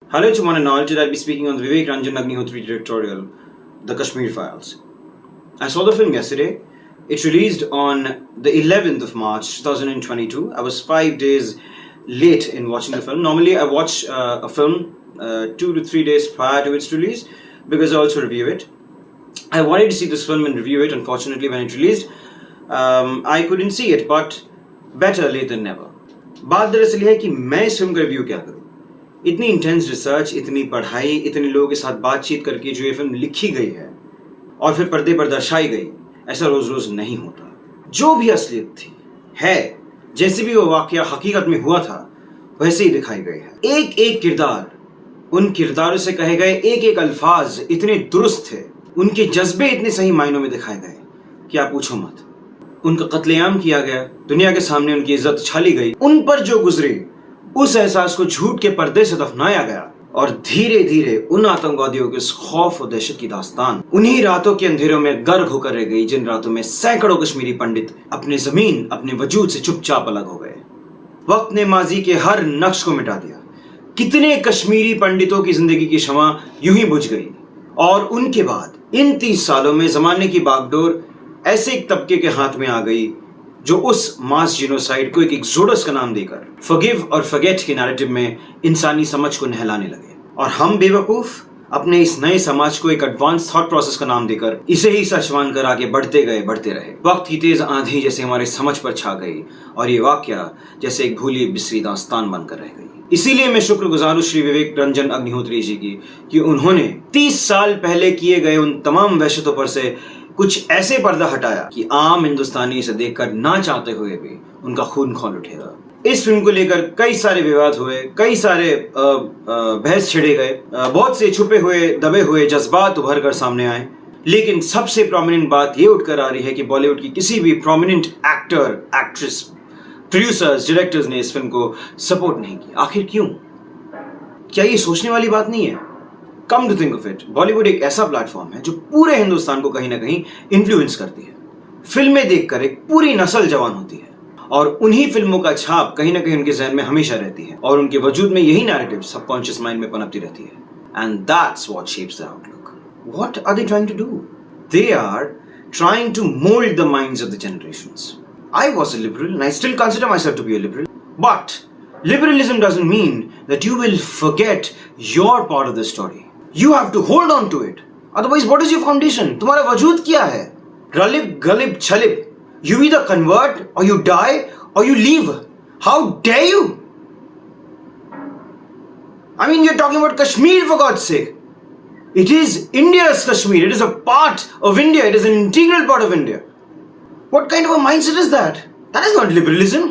Hello to one and all. Today I'll be speaking on the Vivek Ranjan Agnihotri directorial, The Kashmir Files. I saw the film yesterday. It released on the 11th of March 2022. I was 5 days late in watching the film. Normally I watch a film 2 to 3 days prior to its release because I also review it. I wanted to see this film and review it. Unfortunately, when it released, I couldn't see it, but better late than never. बात दरअसल है कि मैं इस film का review क्या करूं. इतनी इंटेंस रिसर्च, इतनी पढ़ाई, इतने लोगों के साथ बातचीत करके जो ये फिल्म लिखी गई है और फिर पर्दे पर दर्शाई गई, ऐसा रोज रोज नहीं होता. जो भी असलियत थी है, जैसे भी वो वाकया हकीकत में हुआ था वैसे ही दिखाई गई है. एक एक किरदार, उन किरदारों से कहे गए एक एक अल्फाज इतने दुरुस्त थे, उनके जज्बे इतने सही मायनों में दिखाए गए कि आप पूछो मत. उनका कत्लेआम किया गया, दुनिया के सामने उनकी इज्जत छाली गई, उन पर जो गुजरी उस एहसास को झूठ के पर्दे से दफनाया गया और धीरे धीरे उन आतंकवादियों के उस खौफ और दहशत की दास्तान उन्हीं रातों के अंधेरों में गर्क होकर रह गई जिन रातों में सैकड़ों कश्मीरी पंडित अपने जमीन, अपने वजूद से चुपचाप अलग हो गए. वक्त ने माजी के हर नक्श को मिटा दिया. कितने कश्मीरी पंडितों की जिंदगी की शमा यूं ही बुझ गई और उनके बाद इन 30 सालों में जमाने की बागडोर ऐसे एक तबके के हाथ में आ गई जो उस मास जिनोसाइड को एक एक्सोडस का नाम देकर फॉरगिव और फॉरगेट के नैरेटिव में इंसानी समझ को नहलाने लगे. और हम बेवकूफ अपने इस नए समाज को एक एडवांस थॉट प्रोसेस का नाम देकर इसे ही सच मानकर आगे बढ़ते गए, बढ़ते रहे. वक्त की तेज आंधी जैसे हमारे समझ पर छा गई और ये वाकया जैसे एक भूली बिसरी दास्तान बनकर रह गई. इसीलिए मैं शुक्रगुजार हूं श्री विवेक रंजन अग्निहोत्री जी की कि उन्होंने 30 साल पहले किए गए उन तमाम वहशतों पर से कुछ ऐसे पर्दा हटाया कि आम हिंदुस्तानी इसे देखकर ना चाहते हुए भी उनका खून खौल उठेगा. इस फिल्म को लेकर कई सारे विवाद हुए, कई सारे बहस छिड़े गए, बहुत से छुपे हुए दबे हुए जज्बात उभर कर सामने आए. लेकिन सबसे प्रोमिनेंट बात ये उठकर आ रही है कि बॉलीवुड की किसी भी prominent actor, actress, producers, directors ने इस फिल्म को सपोर्ट नहीं किया. आखिर क्यों? क्या ये सोचने वाली बात नहीं है? Come to think of it, Bollywood एक ऐसा प्लेटफॉर्म है जो पूरे हिंदुस्तान को कहीं ना कहीं इन्फ्लुएंस करती है. फिल्में देखकर एक पूरी नस्ल जवान होती है और उन्हीं फिल्मों का छाप कहीं ना कहीं उनके जहन में हमेशा रहती है और उनके वजूद में यही नैरेटिव सबकॉन्शियस माइंड में पनपती रहती है. And that's what shapes the outlook. What are they trying to do? They are trying to mould the minds of the generations. I was a liberal and I still consider myself to be a liberal. But liberalism doesn't mean that you will forget your part of the story. You have to hold on to it. Otherwise, what is your foundation? तुम्हारा वजूद क्या है? रलिब Ghalib छलिब. You either convert or you die or you leave. How dare you? I mean, you're talking about Kashmir for God's sake. It is India's Kashmir. It is a part of India. It is an integral part of India. What kind of a mindset is that? That is not liberalism.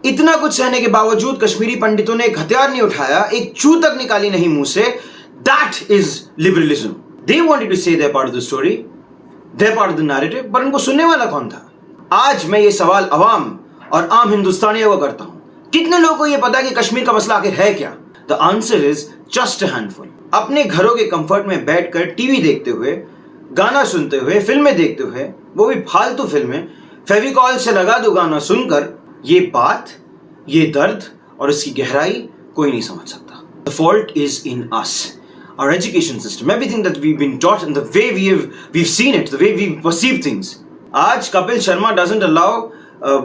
इतना कुछ सहने के बावजूद कश्मीरी पंडितों ने एक हथियार नहीं उठाया, एक चू तक निकाली नहीं मुंह से. That is liberalism. They wanted to say their part of the story, their part of the narrative, पर उनको सुनने वाला कौन था? आज मैं ये सवाल अवाम और आम हिंदुस्तानियों को करता हूं. कितने लोगों को ये पता है कि कश्मीर का मसला आखिर है क्या? The answer is just a handful. अपने घरों के कंफर्ट में बैठकर टीवी देखते हुए, गाना सुनते हुए, फिल्में देखते हुए, वो भी फालतू फिल्में, फेविकॉल से लगा दो गाना सुनकर, ये बात, ये दर्द और इसकी गहराई कोई नहीं समझ सकता. The fault is in us. Our education system, everything that we've been taught and the way we've seen it, the way we perceive things. आज Kapil Sharma doesn't allow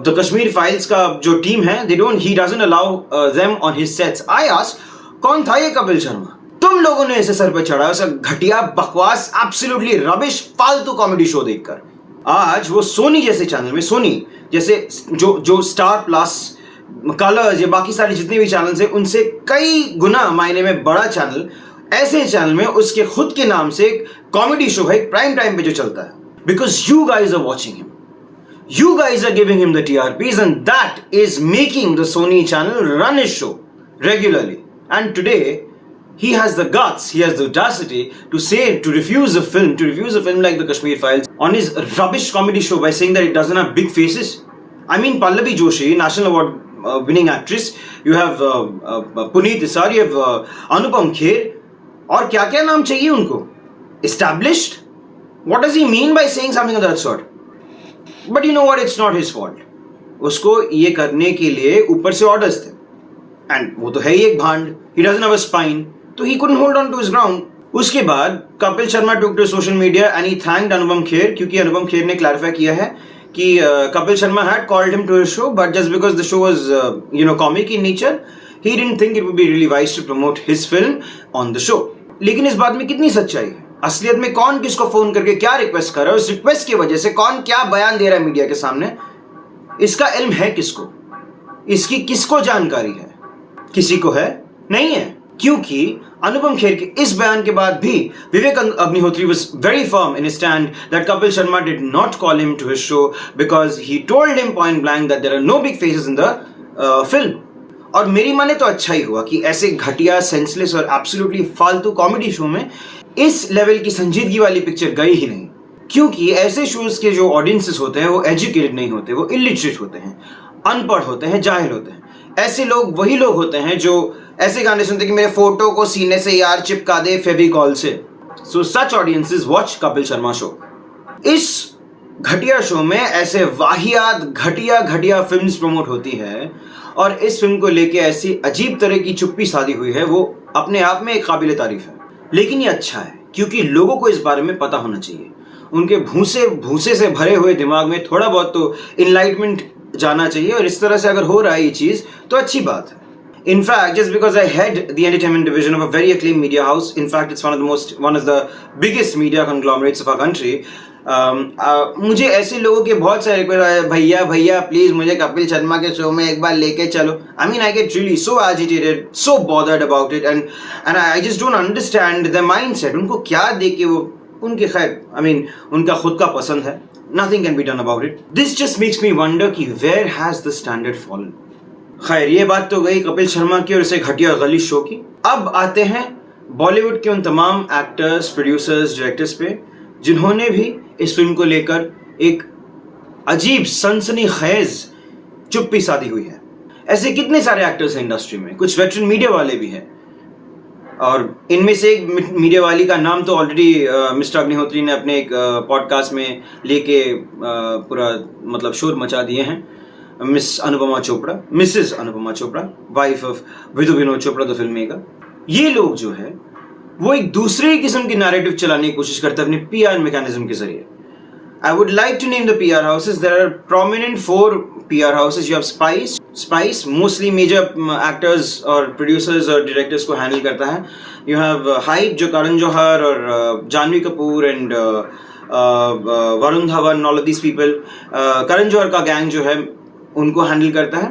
the Kashmir Files का जो टीम है, he doesn't allow them on his sets. I ask, कौन था ये कपिल शर्मा? तुम लोगों ने इसे सर पे चढ़ाया, उसे घटिया, बकवास, एब्सोल्युटली रबिश, फालतू कॉमेडी शो देखकर. आज वो सोनी जैसे चैनल में, सोनी जैसे जो स्टार प्लस, कलर्स, ये बाकी सारे जितने भी चैनल्स हैं, उनसे कई गुना मायने में बड़ा चैनल, ऐसे चैनल में उसके खुद के नाम से एक कॉमेडी शो है, प्राइम टाइम पे जो चलता है. Because you guys are watching him, you guys are giving him the TRPs and that is making the Sony channel run his show regularly. And today he has the guts, he has the audacity to say, to refuse a film like the Kashmir Files on his rubbish comedy show by saying that it doesn't have big faces. I mean, Pallavi Joshi, National Award winning actress, you have Puneet Isar, you have Anupam Kher, और क्या क्या नाम चाहिए उनको? Established? What does he mean by saying something of that sort? But you know what? It's not his fault. उसको ये करने के लिए ऊपर से ऑर्डर्स थे. एंड वो तो है ही एक भांड. He doesn't have a spine. तो ही couldn't hold on to his ground. उसके बाद Kapil Sharma took to social media and he thanked Anupam Kher, क्योंकि अनुपम खेर ने क्लैरिफाई किया है कि Kapil Sharma had called him to his show, but just because the show was comic in nature, he didn't think it would be really wise to promote his film on the show. लेकिन इस बात में कितनी सच्चाई है? असलियत में कौन किसको फोन करके क्या रिक्वेस्ट कर रहा है, उस रिक्वेस्ट की वजह से कौन क्या बयान दे रहा है मीडिया के सामने, इसका इल्म है किसको, इसकी किसको जानकारी है? किसी को है? नहीं है, क्योंकि अनुपम खेर के इस बयान के बाद भी Vivek Agnihotri was very firm in his stand that Kapil Sharma did not call him to his show because he told him point blank that there are no big faces in the film. और मेरी माने तो अच्छा ही हुआ कि ऐसे घटिया, senseless और एब्सोल्युटली फालतू कॉमेडी शो में इस लेवल की संजीदगी वाली पिक्चर गई ही नहीं, क्योंकि ऐसे शोज के जो ऑडियंसेस होते हैं वो एजुकेटेड नहीं होते, वो इलिटरेट होते हैं, अनपढ़ होते हैं, जाहिल होते हैं. ऐसे लोग वही लोग होते हैं जो ऐसे गाने सुनते हैं कि मेरे फोटो को सीने से यार चिपका दे फेविकॉल से. So such audiences watch Kapil Sharma show. इस घटिया शो में ऐसे वाहियात घटिया फिल्म्स प्रमोट होती है और इस फिल्म को लेके ऐसी अजीब तरह की चुप्पी साधी हुई है, वो अपने आप में एक काबिल तारीफ है. लेकिन ये अच्छा है क्योंकि लोगों को इस बारे में पता होना चाहिए. उनके भूसे से भरे हुए दिमाग में थोड़ा बहुत तो इनलाइटमेंट जाना चाहिए, और इस तरह से अगर हो रहा है ये चीज तो अच्छी बात है. In fact, just because I head the entertainment division of a very acclaimed media house, in fact, it's one of the biggest media conglomerates of our country. मुझे ऐसे लोगों के बहुत सारे रिक्वेस्ट आए, भैया प्लीज मुझे कपिल शर्मा के शो में एक बार लेके चलो. I mean, I get really so agitated, so bothered about it, and I just don't understand their mindset. उनको क्या देके वो उनके खैर, I mean, उनका खुद का पसंद है. Nothing can be done about it. This just makes me wonder कि where has the standard fallen? खैर, ये बात तो गई कपिल शर्मा की और इसे घटिया गली शो की. अब आते हैं बॉलीवुड के उन तमाम एक्टर्स, प्रोड्यूसर्स, डायरेक्टर्स पे जिन्होंने भी इस फिल्म को लेकर एक अजीब सनसनीखेज चुप्पी साधी हुई है. ऐसे कितने सारे एक्टर्स हैं इंडस्ट्री में, कुछ वेटरन मीडिया वाले भी हैं, और इनमें से एक मीडिया वाली का नाम तो ऑलरेडी मिस्टर अग्निहोत्री ने अपने एक पॉडकास्ट में लेके पूरा मतलब शोर मचा दिए हैं. Mrs Anupama Chopra, wife of Vinod Chopra the film maker. ये लोग जो है वो एक दूसरे किस्म की नैरेटिव चलाने की कोशिश करते हैं अपने पीआर मैकेनिज्म के जरिए. I would like to name the PR houses. There are prominent 4 PR houses. You have Spice, mostly major actors और producers और directors को handle करता है. You have Hype, जो करण जौहर और Janhvi Kapoor and Varun Dhawan, all of these people. Karan Johar का गैंग जो है उनको हैंडल करता है.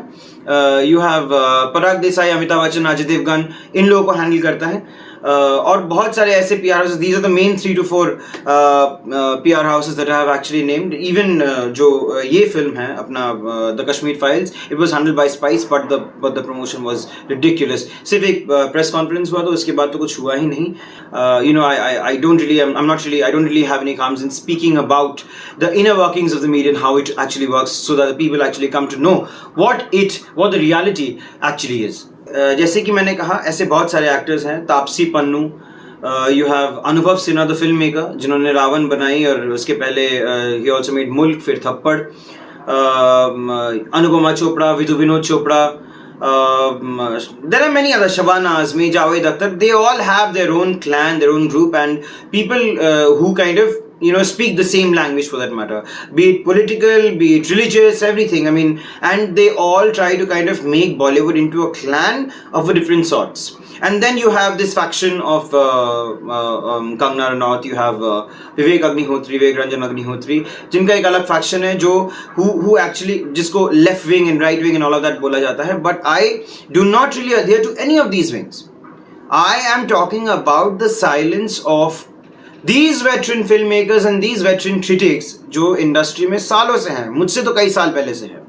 यू हैव पराग देसाई, अमिताभ बच्चन, अजय देवगन, इन लोगों को हैंडल करता है. और बहुत सारे ऐसे PR houses. These are the main 3 to 4 PR houses that I have actually named. Even जो ये फिल्म है अपना the Kashmir Files, it was handled by Spice, but the promotion was ridiculous. सिर्फ एक प्रेस कॉन्फ्रेंस हुआ, तो उसके बाद तो कुछ हुआ ही नहीं. I don't really have any qualms in speaking about the inner workings of the media and how it actually works, so that the people actually come to know what the reality actually is. जैसे कि मैंने कहा, ऐसे बहुत सारे actors हैं. Taapsee Pannu, you have अनुभव Sinha the film maker, जिन्होंने रावण बनाई, और उसके पहले ही ऑल्सो मेड मुल्क, फिर थप्पड़. Anupama Chopra, Vinod Chopra, there are many other, Shabana Azmi, Javed Akhtar. They all have their own clan, their own group, and people who kind of speak the same language, for that matter, be it political, be it religious, everything. I mean, and they all try to kind of make Bollywood into a clan of a different sorts. And then you have this faction of Kangana Ranaut, you have Vivek Ranjan Agnihotri, जिनका एक अलग faction है जो who actually जिसको left wing and right wing and all of that बोला जाता है. But I do not really adhere to any of these wings. I am talking about the silence of these veteran filmmakers and these veteran critics जो industry में सालों से हैं, मुझसे तो कई साल पहले से है.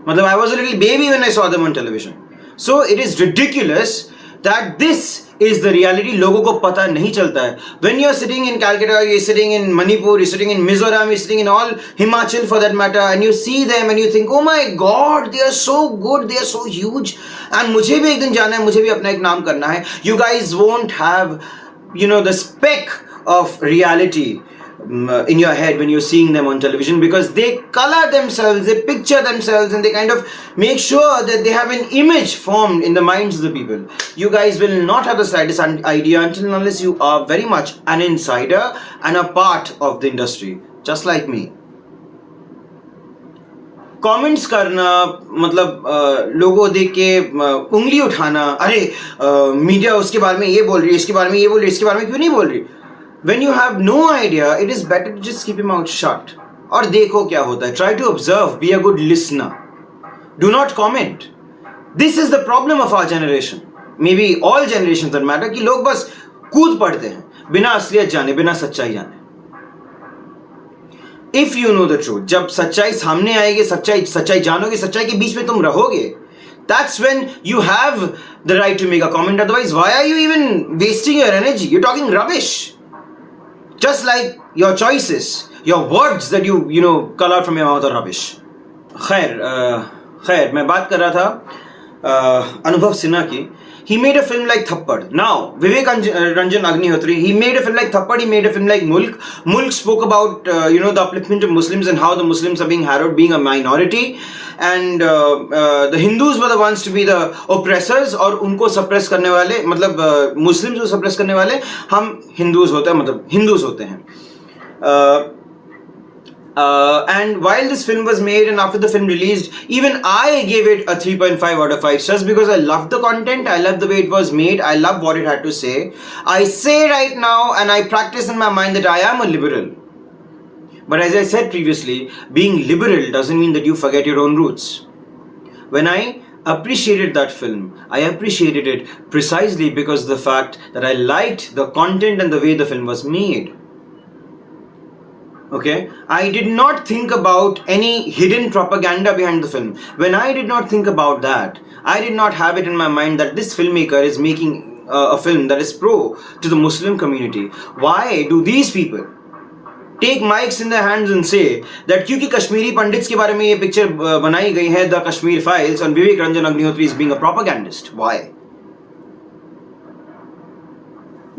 मतलब I was a little baby when I saw them on television. So it is ridiculous that this is the reality. लोगों को पता नहीं चलता है. When you're sitting in Calcutta, you're sitting in Manipur, you're sitting in Mizoram, you're sitting in all Himachal for that matter, and you see them and you think, oh my God, they are so good, they are so huge, and मुझे भी एक दिन जाना है, मुझे भी अपना एक नाम करना है. You guys won't have, the speck of reality in your head when you're seeing them on television, because they color themselves, they picture themselves, and they kind of make sure that they have an image formed in the minds of the people. You guys will not have the slightest idea until and unless you are very much an insider and a part of the industry, just like me. Comments करना, मतलब लोगों देख के उंगली उठाना, अरे media उसके बारे में ये बोल रही है, इसके बारे में ये बोल रही है, इसके बारे में क्यों नहीं बोल रही. When you have no idea, it is better to just keep your mouth shut. और देखो क्या होता है. Try to observe, be a good listener. Do not comment. This is the problem of our generation. Maybe all generations that matter, कि लोग बस कूद पड़ते हैं बिना असलियत जाने, बिना सच्चाई जाने. If you know the truth, जब सच्चाई सामने आएगी, सच्चाई जानोगे, सच्चाई के बीच में तुम रहोगे, that's when you have the right to make a comment. Otherwise, why are you even wasting your energy? You're talking rubbish. Just like your choices, your words that you call out from your mouth are rubbish. खैर मैं बात कर रहा था अनुभव सिन्हा की. He made a film like Thappad. Now, Vivek Ranjan Agnihotri, he made a film like Thappad, he made a film like Mulk. Mulk spoke about, the upliftment of Muslims and how the Muslims are being harrowed, being a minority. And the Hindus were the ones to be the oppressors, और उनको suppress करने वाले, मतलब Muslims को suppress करने वाले हम Hindus होते हैं, मतलब Hindus होते हैं. And while this film was made and after the film released, even I gave it a 3.5 out of 5 stars because I loved the content, I loved the way it was made, I loved what it had to say. I say right now and I practice in my mind that I am a liberal. But as I said previously, being liberal doesn't mean that you forget your own roots. When I appreciated that film, I appreciated it precisely because of the fact that I liked the content and the way the film was made. Okay, I did not think about any hidden propaganda behind the film. When I did not think about that, I did not have it in my mind that this filmmaker is making a film that is pro to the Muslim community. Why do these people take mics in their hands and say that क्योंकि Kashmiri pandits के बारे में ये picture बनाई गई है, The Kashmir Files, and Vivek Ranjan Agnihotri is being a propagandist? Why?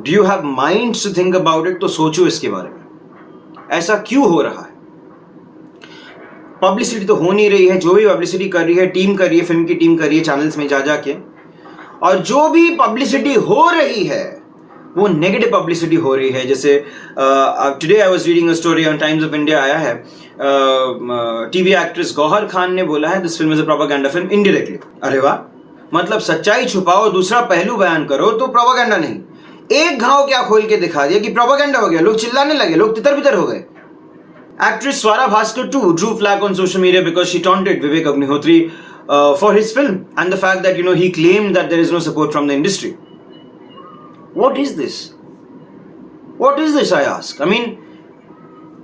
Do you have minds to think about it? तो सोचो इसके बारे में. ऐसा क्यों हो रहा है? पब्लिसिटी तो हो नहीं रही है. जो भी पब्लिसिटी कर रही है, टीम कर रही है, फिल्म की टीम कर रही है चैनल्स में जा के, और जो भी पब्लिसिटी हो रही है वो नेगेटिव पब्लिसिटी हो रही है. जैसे today I was reading a story on times of India, आया है टीवी एक्ट्रेस गौहर खान ने बोला है this film is a propaganda film indirectly. अरे वाह, मतलब सच्चाई छुपाओ, दूसरा पहलू बयान करो तो प्रोपेगेंडा नहीं. एक घाव क्या खोल के दिखा दिया कि प्रोपेगेंडा हो गया, लोग चिल्लाने लगे, लोग तितर बितर हो गए. Actress Swara Bhaskar too drew flag on social media because she taunted Vivek Agnihotri for his film and the fact that he claimed that there is no support from the industry. What is this? What is this, I ask? I mean,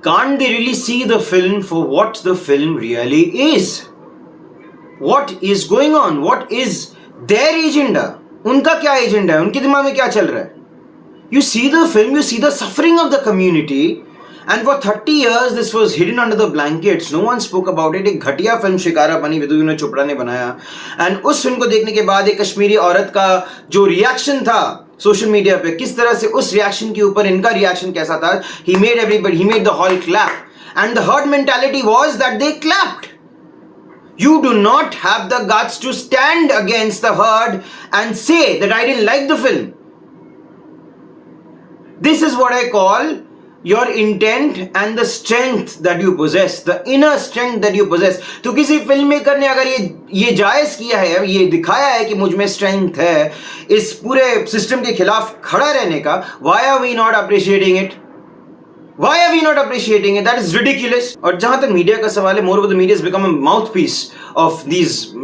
can't they really see the film for what the film really is? What is going on? What is their agenda? उनका क्या agenda है? उनके दिमाग में क्या चल रहा है? You see the film, you see the suffering of the community, and for 30 years this was hidden under the blankets. No one spoke about it. एक घटिया फिल्म शिकारा बनी, विदुविनोद चोपड़ा ने बनाया, and उस फिल्म को देखने के बाद एक कश्मीरी औरत का जो रिएक्शन था सोशल मीडिया पे, किस तरह से उस रिएक्शन के ऊपर इनका रिएक्शन कैसा था, he made the hall clap, and the herd mentality was that they clapped. You do not have the guts to stand against the herd and say that I didn't like the film. This is what I call your intent and the strength that you possess, the inner strength that you possess. तो किसी film maker ने अगर ये जायज किया है, ये दिखाया है कि मुझ में स्ट्रेंथ है इस पूरे सिस्टम के खिलाफ खड़ा रहने का, why are we not appreciating it? Why are we not appreciating it? That is ridiculous. और जहां तक मीडिया का सवाल है, moreover the media has become a mouthpiece of these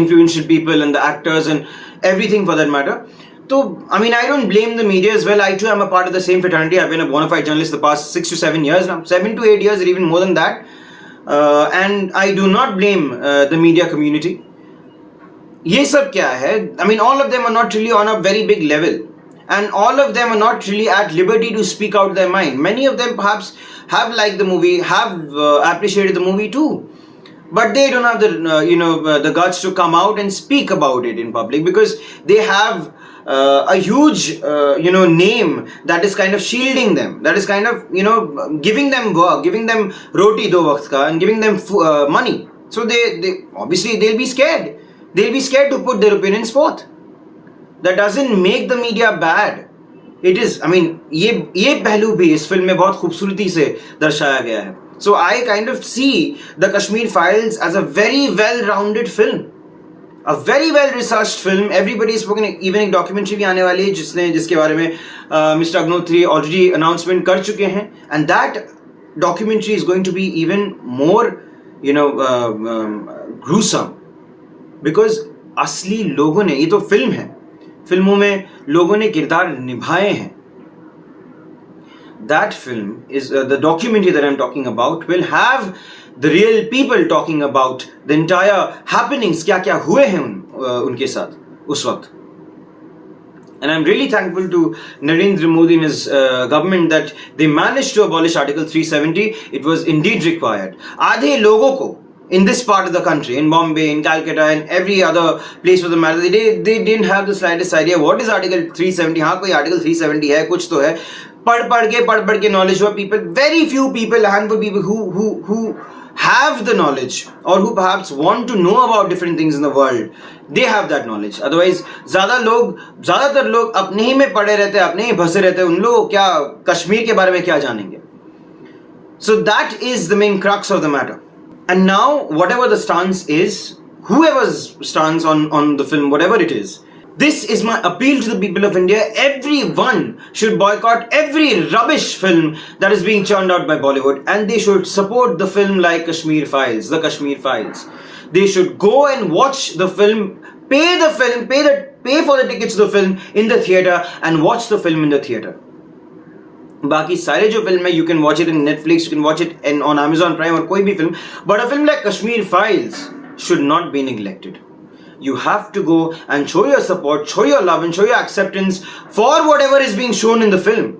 influential people and the actors and everything for that matter. So, I mean, I don't blame the media as well. I too am a part of the same fraternity. I've been a bona fide journalist the past 6 to 7 years now, 7 to 8 years or even more than that. And I do not blame the media community. ये सब क्या है? I mean, all of them are not really on a very big level. And all of them are not really at liberty to speak out their mind. Many of them perhaps have liked the movie, have appreciated the movie too. But they don't have the, the guts to come out and speak about it in public because they have a huge name that is kind of shielding them, that is kind of giving them work, giving them roti do waqt ka, and giving them money. So they obviously they'll be scared. They'll be scared to put their opinions forth. That doesn't make the media bad. It is, I mean, ये पहलू भी इस film में बहुत खूबसूरती से दर्शाया गया है. So I kind of see the Kashmir Files as a very well-rounded film, a very well-researched film. Everybody is spoken. Even एक documentary भी आने वाली है जिसके बारे में Mr. Agnotri already announcement कर चुके हैं, and that documentary is going to be even more gruesome, because असली लोगों ने, ये तो फिल्म है, फिल्मों में लोगों ने किरदार निभाए हैं. That film is the documentary that I'm talking about will have the real people talking about the entire happenings, क्या क्या हुए हैं उनके साथ उस वक्त. And I'm really thankful to Narendra Modi and his government that they managed to abolish Article 370. It was indeed required. आधे लोगों को in this part of the country, in Bombay, in Calcutta, and every other place for the matter, they didn't have the slightest idea what is Article 370. हाँ कोई Article 370 है, कुछ तो है. पढ़ के knowledge हुआ. People, very few people, a handful of people who have the knowledge or who perhaps want to know about different things in the world, they have that knowledge. Otherwise ज़्यादातर लोग अपने ही में पड़े रहते हैं, अपने ही फंसे रहते हैं. उन लोग क्या कश्मीर के बारे में क्या जानेंगे? So that is the main crux of the matter. And now, whatever the stance is, whoever's stance on the film, whatever it is, this is my appeal to the people of India. Everyone should boycott every rubbish film that is being churned out by Bollywood, and they should support the film like Kashmir Files, the Kashmir Files. They should go and watch the film, pay for the tickets to the film in the theater, and watch the film in the theater. बाकी सारे जो film है, you can watch it in Netflix, you can watch it on Amazon Prime और कोई भी film, but a film like Kashmir Files should not be neglected. You have to go and show your support, show your love, and show your acceptance for whatever is being shown in the film.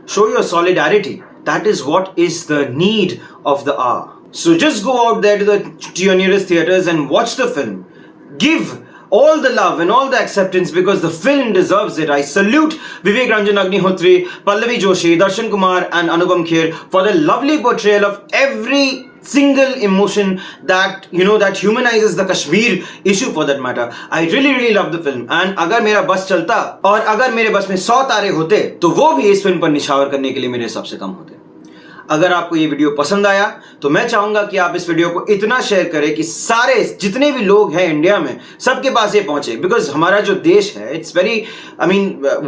Show your solidarity. That is what is the need of the hour. So just go out there to your nearest theaters and watch the film. Give all the love and all the acceptance, because the film deserves it. I salute Vivek Ranjan Agnihotri, Pallavi Joshi, Darshan Kumar and Anupam Kher for the lovely portrayal of every single emotion that that humanizes the Kashmir issue for that matter. I really love the film, and अगर मेरा बस चलता और अगर मेरे बस में 100 तारे होते तो वो भी इस फिल्म पर निछावर करने के लिए मेरे हिसाब से कम होते. अगर आपको ये वीडियो पसंद आया तो मैं चाहूंगा कि आप इस वीडियो को इतना शेयर करें कि सारे जितने भी लोग हैं इंडिया में सबके पास ये पहुंचे, बिकॉज हमारा जो देश है, it's very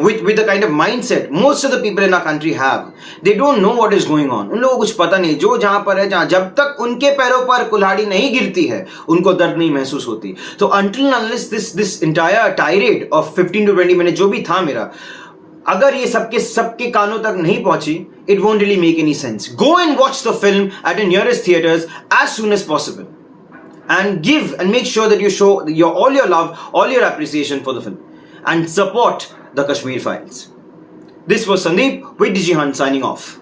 with the kind of mindset most of the people in our country have. They don't know what is going on. उन लोगों को कुछ पता नहीं. जो जहां पर है, जब तक उनके पैरों पर कुल्हाड़ी नहीं गिरती है उनको दर्द नहीं महसूस होती. तो until and unless this entire tirade of 15 to 20 minutes जो भी था मेरा, अगर ये सबके कानों तक नहीं पहुंची, it won't really make any sense. Go and watch the film at your nearest theaters as soon as possible, and make sure that you show all your love, all your appreciation for the film, and support the Kashmir Files. This was Sandeep with DigiHunt signing off.